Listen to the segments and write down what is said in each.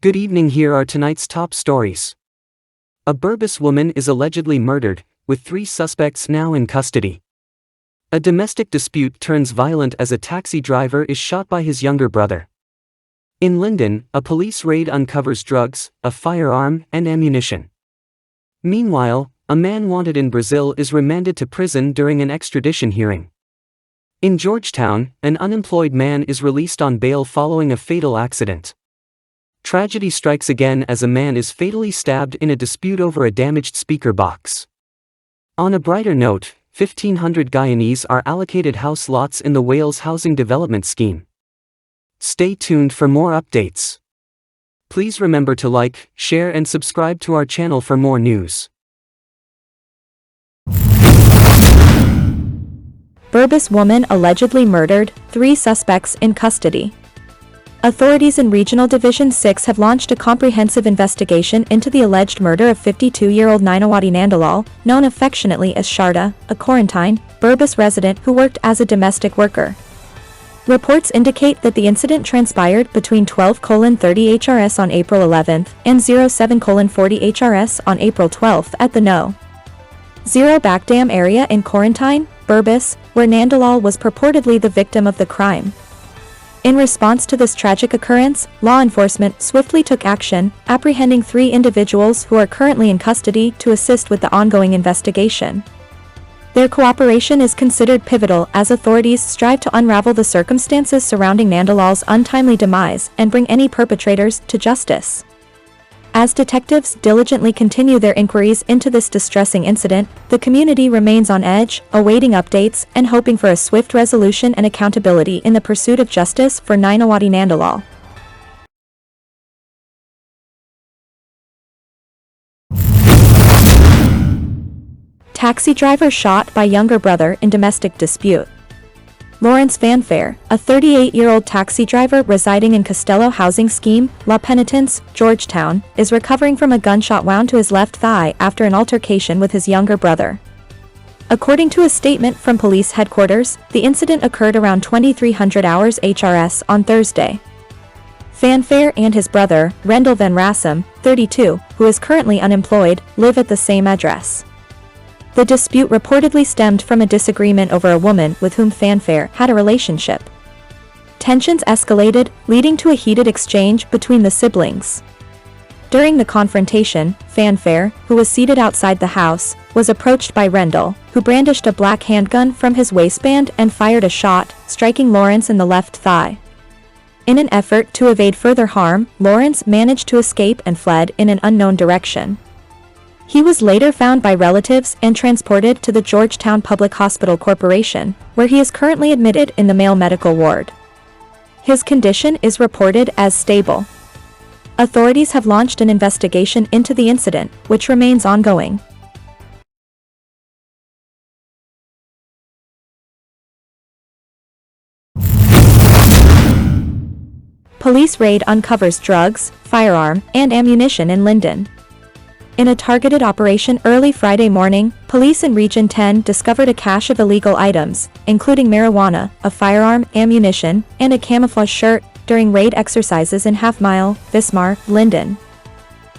Good evening, here are tonight's top stories. A Burbus woman is allegedly murdered, with 3 suspects now in custody. A domestic dispute turns violent as a taxi driver is shot by his younger brother. In Linden, a police raid uncovers drugs, a firearm, and ammunition. Meanwhile, a man wanted in Brazil is remanded to prison during an extradition hearing. In Georgetown, an unemployed man is released on bail following a fatal accident. Tragedy strikes again as a man is fatally stabbed in a dispute over a damaged speaker box. On a brighter note, 1,500 Guyanese are allocated house lots in the Wales Housing Development Scheme. Stay tuned for more updates. Please remember to like, share and subscribe to our channel for more news. Burbus woman allegedly murdered, 3 suspects in custody. Authorities in Regional Division 6 have launched a comprehensive investigation into the alleged murder of 52-year-old Ninawati Nandalal, known affectionately as Sharda, a quarantine, Burbus resident who worked as a domestic worker. Reports indicate that the incident transpired between 12:30 HRS on April 11th and 07:40 HRS on April 12th at the No. 0 Backdam area in Quarantine, Burbus, where Nandalal was purportedly the victim of the crime. In response to this tragic occurrence, law enforcement swiftly took action, apprehending 3 individuals who are currently in custody to assist with the ongoing investigation. Their cooperation is considered pivotal as authorities strive to unravel the circumstances surrounding Nandalal's untimely demise and bring any perpetrators to justice. As detectives diligently continue their inquiries into this distressing incident, the community remains on edge, awaiting updates and hoping for a swift resolution and accountability in the pursuit of justice for Ninawati Nandalal. Taxi driver shot by younger brother in domestic dispute. Lawrence Fanfare, a 38-year-old taxi driver residing in Costello Housing Scheme, La Penitence, Georgetown, is recovering from a gunshot wound to his left thigh after an altercation with his younger brother. According to a statement from police headquarters, the incident occurred around 2300 hours HRS on Thursday. Fanfare and his brother, Rendell Van Rassem, 32, who is currently unemployed, live at the same address. The dispute reportedly stemmed from a disagreement over a woman with whom Fanfare had a relationship. Tensions escalated, leading to a heated exchange between the siblings. During the confrontation, Fanfare, who was seated outside the house, was approached by Rendell, who brandished a black handgun from his waistband and fired a shot, striking Lawrence in the left thigh. In an effort to evade further harm, Lawrence managed to escape and fled in an unknown direction. He was later found by relatives and transported to the Georgetown Public Hospital Corporation, where he is currently admitted in the male medical ward. His condition is reported as stable. Authorities have launched an investigation into the incident, which remains ongoing. Police raid uncovers drugs, firearm, and ammunition in Linden. In a targeted operation early Friday morning, police in Region 10 discovered a cache of illegal items, including marijuana, a firearm, ammunition, and a camouflage shirt, during raid exercises in Half Mile, Vismar, Linden.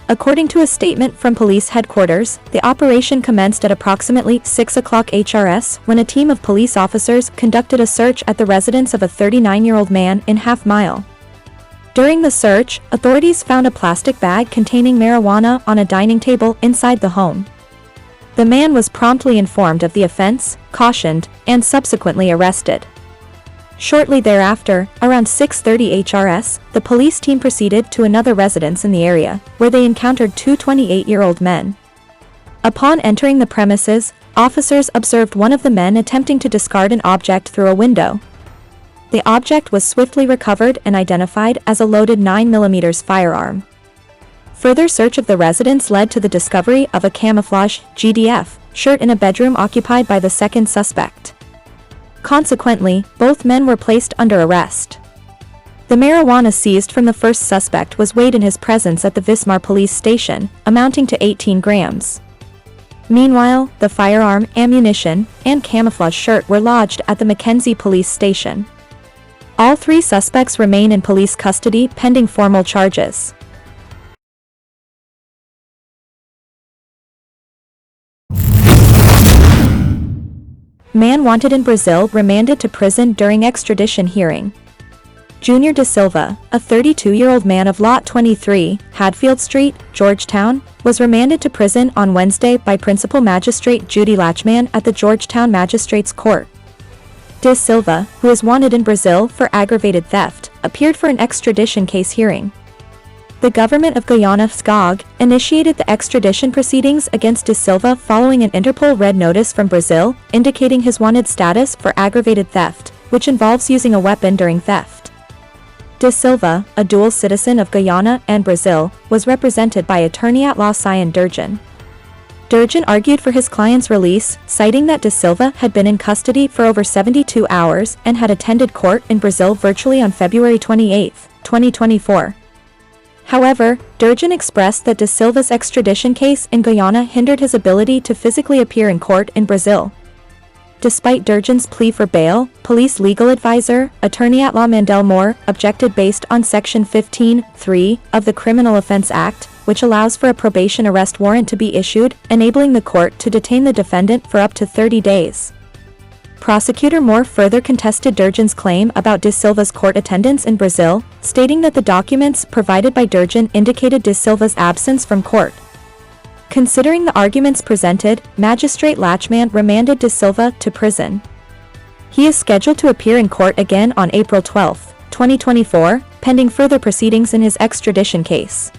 According to a statement from police headquarters, the operation commenced at approximately 6 o'clock HRS when a team of police officers conducted a search at the residence of a 39-year-old man in Half Mile. During the search, authorities found a plastic bag containing marijuana on a dining table inside the home. The man was promptly informed of the offense, cautioned, and subsequently arrested. Shortly thereafter, around 6:30 HRS, the police team proceeded to another residence in the area, where they encountered 2 28-year-old men. Upon entering the premises, officers observed one of the men attempting to discard an object through a window. The object was swiftly recovered and identified as a loaded 9mm firearm. Further search of the residence led to the discovery of a camouflage GDF shirt in a bedroom occupied by the second suspect. Consequently, both men were placed under arrest. The marijuana seized from the first suspect was weighed in his presence at the Vismar police station, amounting to 18 grams. Meanwhile, the firearm, ammunition, and camouflage shirt were lodged at the Mackenzie police station. All 3 suspects remain in police custody pending formal charges. Man wanted in Brazil remanded to prison during extradition hearing. Junior da Silva, a 32-year-old man of Lot 23, Hadfield Street, Georgetown, was remanded to prison on Wednesday by Principal Magistrate Judy Lachman at the Georgetown Magistrates Court. Da Silva, who is wanted in Brazil for aggravated theft, appeared for an extradition case hearing. The government of Guyana (SCOG) initiated the extradition proceedings against Da Silva following an Interpol red notice from Brazil, indicating his wanted status for aggravated theft, which involves using a weapon during theft. Da Silva, a dual citizen of Guyana and Brazil, was represented by attorney-at-law Cyan Durjan. Durjan argued for his client's release, citing that Da Silva had been in custody for over 72 hours and had attended court in Brazil virtually on February 28, 2024. However, Durjan expressed that Da Silva's extradition case in Guyana hindered his ability to physically appear in court in Brazil. Despite Durjan's plea for bail, police legal advisor, attorney-at-law Mandel Moore, objected based on Section 15(3) of the Criminal Offense Act, which allows for a probation arrest warrant to be issued, enabling the court to detain the defendant for up to 30 days. Prosecutor Moore further contested Durjan's claim about Da Silva's court attendance in Brazil, stating that the documents provided by Durjan indicated Da Silva's absence from court. Considering the arguments presented, Magistrate Lachman remanded Da Silva to prison. He is scheduled to appear in court again on April 12, 2024, pending further proceedings in his extradition case.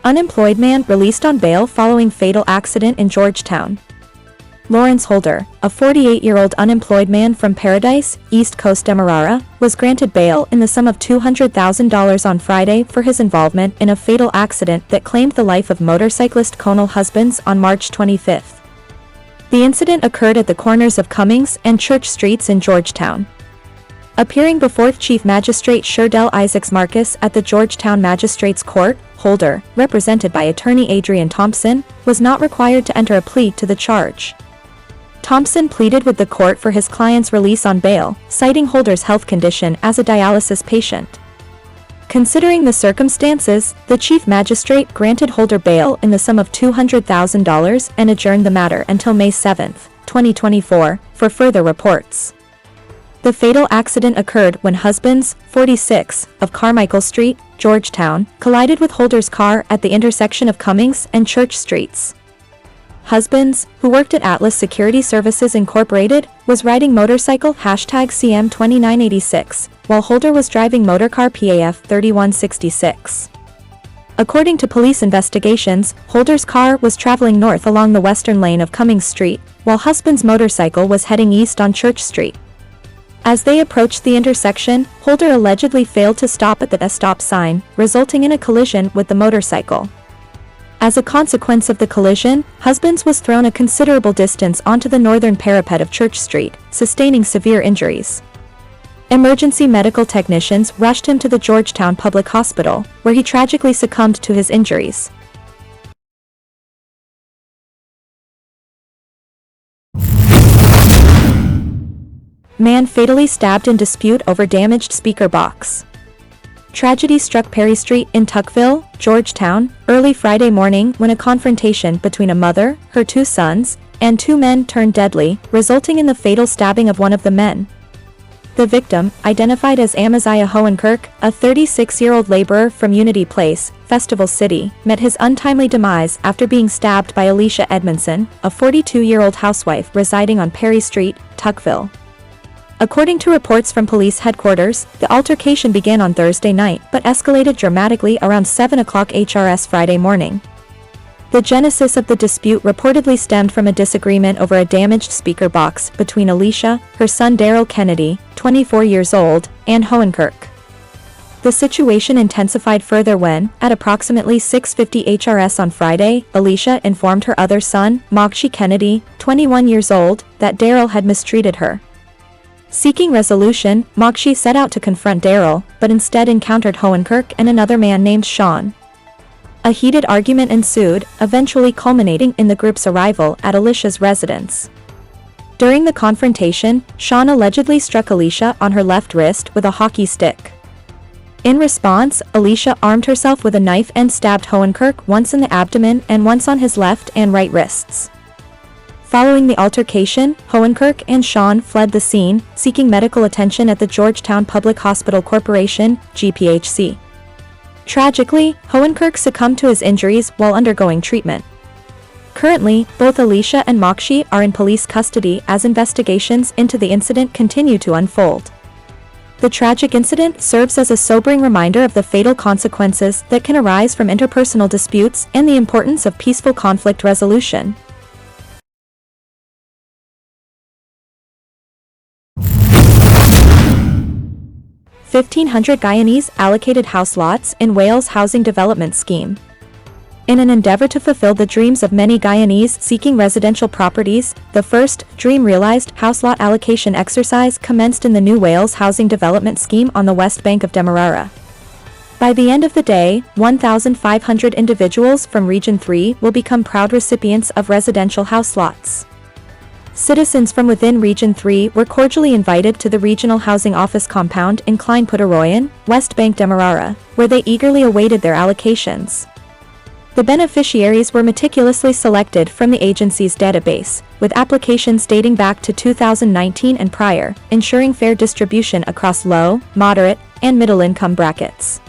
Unemployed man released on bail following fatal accident in Georgetown. Lawrence Holder, a 48-year-old unemployed man from Paradise, East Coast Demerara, was granted bail in the sum of $200,000 on Friday for his involvement in a fatal accident that claimed the life of motorcyclist Conal Husbands on March 25. The incident occurred at the corners of Cummings and Church Streets in Georgetown. Appearing before Chief Magistrate Sherdell Isaacs Marcus at the Georgetown Magistrates Court, Holder, represented by attorney Adrian Thompson, was not required to enter a plea to the charge. Thompson pleaded with the court for his client's release on bail, citing Holder's health condition as a dialysis patient. Considering the circumstances, the Chief Magistrate granted Holder bail in the sum of $200,000 and adjourned the matter until May 7, 2024, for further reports. The fatal accident occurred when Husbands, 46, of Carmichael Street, Georgetown, collided with Holder's car at the intersection of Cummings and Church Streets. Husbands, who worked at Atlas Security Services Incorporated, was riding motorcycle #CM2986, while Holder was driving motorcar PAF 3166. According to police investigations, Holder's car was traveling north along the western lane of Cummings Street, while Husband's motorcycle was heading east on Church Street. As they approached the intersection, Holder allegedly failed to stop at the stop sign, resulting in a collision with the motorcycle. As a consequence of the collision, Husbands was thrown a considerable distance onto the northern parapet of Church Street, sustaining severe injuries. Emergency medical technicians rushed him to the Georgetown Public Hospital, where he tragically succumbed to his injuries. Man fatally stabbed in dispute over damaged speaker box. Tragedy struck Perry Street in Tuckville, Georgetown, early Friday morning when a confrontation between a mother, her two sons, and two men turned deadly, resulting in the fatal stabbing of one of the men. The victim, identified as Amaziah Hohenkirk, a 36-year-old laborer from Unity Place, Festival City, met his untimely demise after being stabbed by Alicia Edmondson, a 42-year-old housewife residing on Perry Street, Tuckville. According to reports from police headquarters, the altercation began on Thursday night but escalated dramatically around 7 o'clock HRS Friday morning. The genesis of the dispute reportedly stemmed from a disagreement over a damaged speaker box between Alicia, her son Daryl Kennedy, 24 years old, and Hohenkirk. The situation intensified further when, at approximately 6:50 HRS on Friday, Alicia informed her other son, Mogshi Kennedy, 21 years old, that Daryl had mistreated her. Seeking resolution, Mogshi set out to confront Daryl, but instead encountered Hohenkirk and another man named Sean. A heated argument ensued, eventually culminating in the group's arrival at Alicia's residence. During the confrontation, Sean allegedly struck Alicia on her left wrist with a hockey stick. In response, Alicia armed herself with a knife and stabbed Hohenkirk once in the abdomen and once on his left and right wrists. Following the altercation, Hohenkirk and Sean fled the scene, seeking medical attention at the Georgetown Public Hospital Corporation, GPHC. Tragically, Hohenkirk succumbed to his injuries while undergoing treatment. Currently, both Alicia and Mokshi are in police custody as investigations into the incident continue to unfold. The tragic incident serves as a sobering reminder of the fatal consequences that can arise from interpersonal disputes and the importance of peaceful conflict resolution. 1,500 Guyanese allocated house lots in Wales Housing Development Scheme. In an endeavor to fulfill the dreams of many Guyanese seeking residential properties, the first Dream Realised house lot allocation exercise commenced in the new Wales Housing Development Scheme on the west bank of Demerara. By the end of the day, 1,500 individuals from Region 3 will become proud recipients of residential house lots. Citizens from within Region 3 were cordially invited to the Regional Housing Office compound in Klein Puteroyan, West Bank Demerara, where they eagerly awaited their allocations. The beneficiaries were meticulously selected from the agency's database, with applications dating back to 2019 and prior, ensuring fair distribution across low, moderate, and middle-income brackets.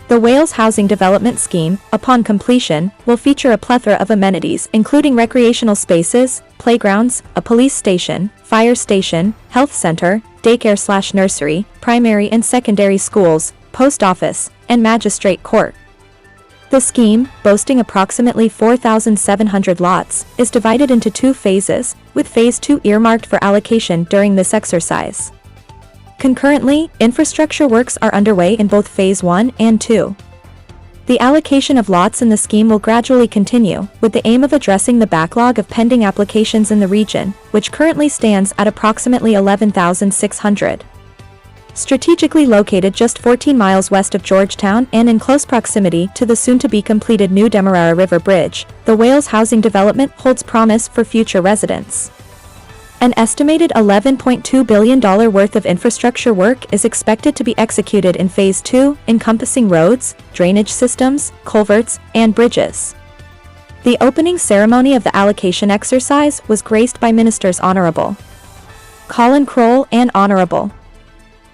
The Wales Housing Development Scheme, upon completion, will feature a plethora of amenities including recreational spaces, playgrounds, a police station, fire station, health center, daycare/nursery, primary and secondary schools, post office, and magistrate court. The scheme, boasting approximately 4,700 lots, is divided into two phases, with Phase 2 earmarked for allocation during this exercise. Concurrently, infrastructure works are underway in both Phase 1 and 2. The allocation of lots in the scheme will gradually continue, with the aim of addressing the backlog of pending applications in the region, which currently stands at approximately 11,600. Strategically located just 14 miles west of Georgetown and in close proximity to the soon-to-be-completed new Demerara River Bridge, the Wales housing development holds promise for future residents. An estimated $11.2 billion worth of infrastructure work is expected to be executed in Phase 2, encompassing roads, drainage systems, culverts, and bridges. The opening ceremony of the allocation exercise was graced by Ministers Honorable Colin Kroll and Honorable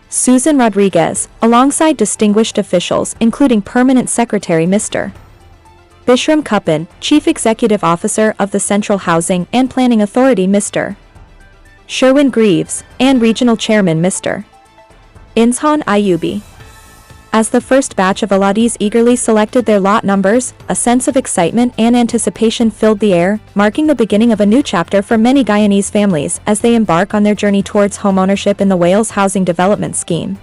Susan Rodriguez, alongside distinguished officials including Permanent Secretary Mr. Bishram Kupan, Chief Executive Officer of the Central Housing and Planning Authority Mr. Sherwin Greaves, and Regional Chairman Mr. Inshan Ayubi. As the first batch of allottees eagerly selected their lot numbers, a sense of excitement and anticipation filled the air, marking the beginning of a new chapter for many Guyanese families as they embark on their journey towards homeownership in the Wales Housing Development Scheme.